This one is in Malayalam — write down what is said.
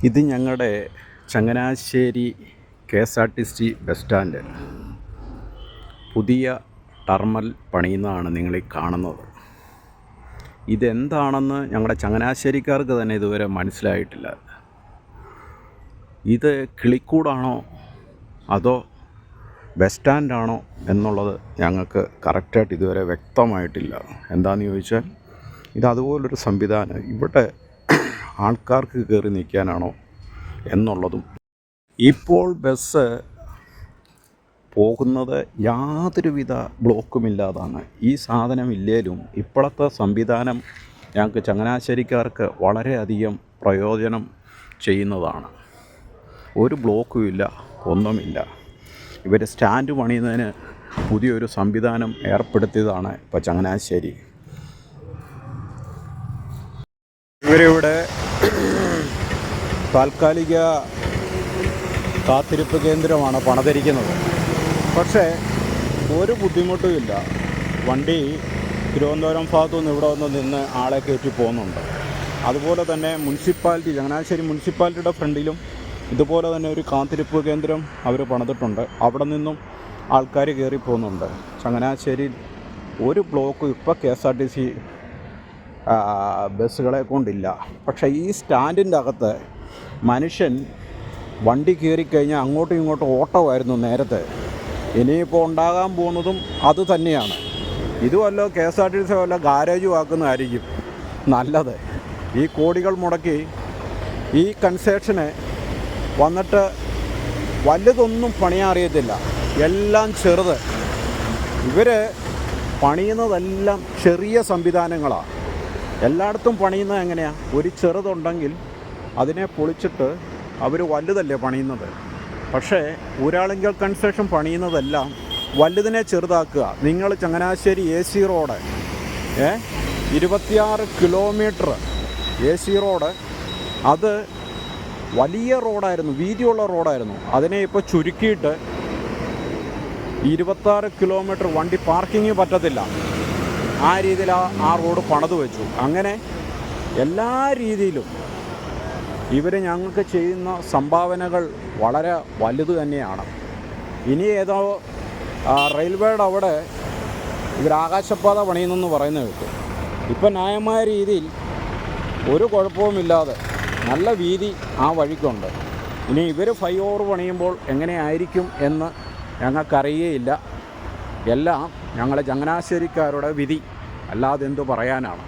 ഇത് ഞങ്ങളുടെ ചങ്ങനാശ്ശേരി KSRTC ബസ് സ്റ്റാൻഡ് പുതിയ ടർമൽ പണിയുന്നതാണ് നിങ്ങളീ കാണുന്നത്. ഇതെന്താണെന്ന് ഞങ്ങളുടെ ചങ്ങനാശ്ശേരിക്കാർക്ക് തന്നെ ഇതുവരെ മനസ്സിലായിട്ടില്ല. ഇത് കിളിക്കൂടാണോ അതോ ബസ് സ്റ്റാൻഡാണോ എന്നുള്ളത് ഞങ്ങൾക്ക് കറക്റ്റായിട്ട് ഇതുവരെ വ്യക്തമായിട്ടില്ല. എന്താണെന്ന് ചോദിച്ചാൽ ഇതതുപോലൊരു സംവിധാനം ഇവിടെ ആൾക്കാർക്ക് കയറി നിൽക്കാനാണോ എന്നുള്ളതും. ഇപ്പോൾ ബസ് പോകുന്നത് യാതൊരുവിധ ബ്ലോക്കുമില്ലാതാണ്. ഈ സാധനം ഇല്ലേലും ഇപ്പോഴത്തെ സംവിധാനം ഞങ്ങൾക്ക് ചങ്ങനാശ്ശേരിക്കാർക്ക് വളരെയധികം പ്രയോജനം ചെയ്യുന്നതാണ്. ഒരു ബ്ലോക്കുമില്ല, ഒന്നുമില്ല. ഇവർ സ്റ്റാൻഡ് പണിയുന്നതിന് പുതിയൊരു സംവിധാനം ഏർപ്പെടുത്തിയതാണ് ഇപ്പോൾ ചങ്ങനാശ്ശേരി. ഇവരിവിടെ താൽക്കാലിക കാത്തിരിപ്പ് കേന്ദ്രമാണ് പണിതിരിക്കുന്നത്. പക്ഷേ ഒരു ബുദ്ധിമുട്ടുമില്ല. വണ്ടി തിരുവനന്തപുരം ഭാഗത്തുനിന്ന് ഇവിടെ വന്ന് നിന്ന് ആളെ കയറ്റി പോകുന്നുണ്ട്. അതുപോലെ തന്നെ മുനിസിപ്പാലിറ്റി, ചങ്ങനാശ്ശേരി മുനിസിപ്പാലിറ്റിയുടെ ഫ്രണ്ടിലും ഇതുപോലെ തന്നെ ഒരു കാത്തിരിപ്പ് കേന്ദ്രം അവർ പണിതിട്ടുണ്ട്. അവിടെ നിന്നും ആൾക്കാർ കയറി പോകുന്നുണ്ട്. ചങ്ങനാശ്ശേരിയിൽ ഒരു ബ്ലോക്ക് ഇപ്പോൾ KSRTC ബസ്സുകളെ കൊണ്ടില്ല. പക്ഷേ ഈ സ്റ്റാൻഡിൻ്റെ അകത്ത് മനുഷ്യൻ വണ്ടി കയറിക്കഴിഞ്ഞാൽ അങ്ങോട്ടും ഇങ്ങോട്ടും ഓട്ടമായിരുന്നു നേരത്തെ. ഇനിയിപ്പോൾ ഉണ്ടാകാൻ പോകുന്നതും അത് തന്നെയാണ്. ഇതുമല്ലോ KSRTC വല്ല ഗാരേജും ആക്കുന്നതായിരിക്കും നല്ലത്. ഈ കോടികൾ മുടക്കി ഈ കൺസ്ട്രക്ഷന് വന്നിട്ട് വലുതൊന്നും പണിയാൻ അറിയത്തില്ല, എല്ലാം ചെറുത്. ഇവർ പണിയുന്നതെല്ലാം ചെറിയ സംവിധാനങ്ങളാണ്. എല്ലായിടത്തും പണിയുന്നത് എങ്ങനെയാണ്? ഒരു ചെറുതുണ്ടെങ്കിൽ അതിനെ പൊളിച്ചിട്ട് അവർ വലുതല്ലേ പണിയുന്നത്. പക്ഷേ ഊരാളുങ്കൽ കൺസ്ട്രക്ഷൻ പണിയുന്നതെല്ലാം വലുതിനെ ചെറുതാക്കുക. നിങ്ങൾ Changanassery AC road 26 kilometre AC road, അത് വലിയ റോഡായിരുന്നു, വീതിയുള്ള റോഡായിരുന്നു. അതിനെ ഇപ്പോൾ ചുരുക്കിയിട്ട് 26 കിലോമീറ്റർ വണ്ടി പാർക്കിങ് പറ്റത്തില്ല. ആ രീതിയിൽ ആ റോഡ് പണിത് വെച്ചു. അങ്ങനെ എല്ലാ രീതിയിലും ഇവർ ഞങ്ങൾക്ക് ചെയ്യുന്ന സംഭാവനകൾ വളരെ വലുത് തന്നെയാണ്. ഇനി ഏതോ റെയിൽവേയുടെ അവിടെ ഇവർ ആകാശപാത പണിയുന്നെന്ന് പറയുന്നത് കേട്ടു. ഇപ്പം ന്യായമായ രീതിയിൽ ഒരു കുഴപ്പവുമില്ലാതെ നല്ല വീതി ആ വഴിക്കുണ്ട്. ഇനി ഇവർ ഫ്ലൈ ഓവർ പണിയുമ്പോൾ എങ്ങനെയായിരിക്കും എന്ന് ഞങ്ങൾക്കറിയേയില്ല. എല്ലാം ഞങ്ങളെ ചങ്ങനാശ്ശേരിക്കാരുടെ വിധി, അല്ലാതെ എന്തു പറയാനാണ്.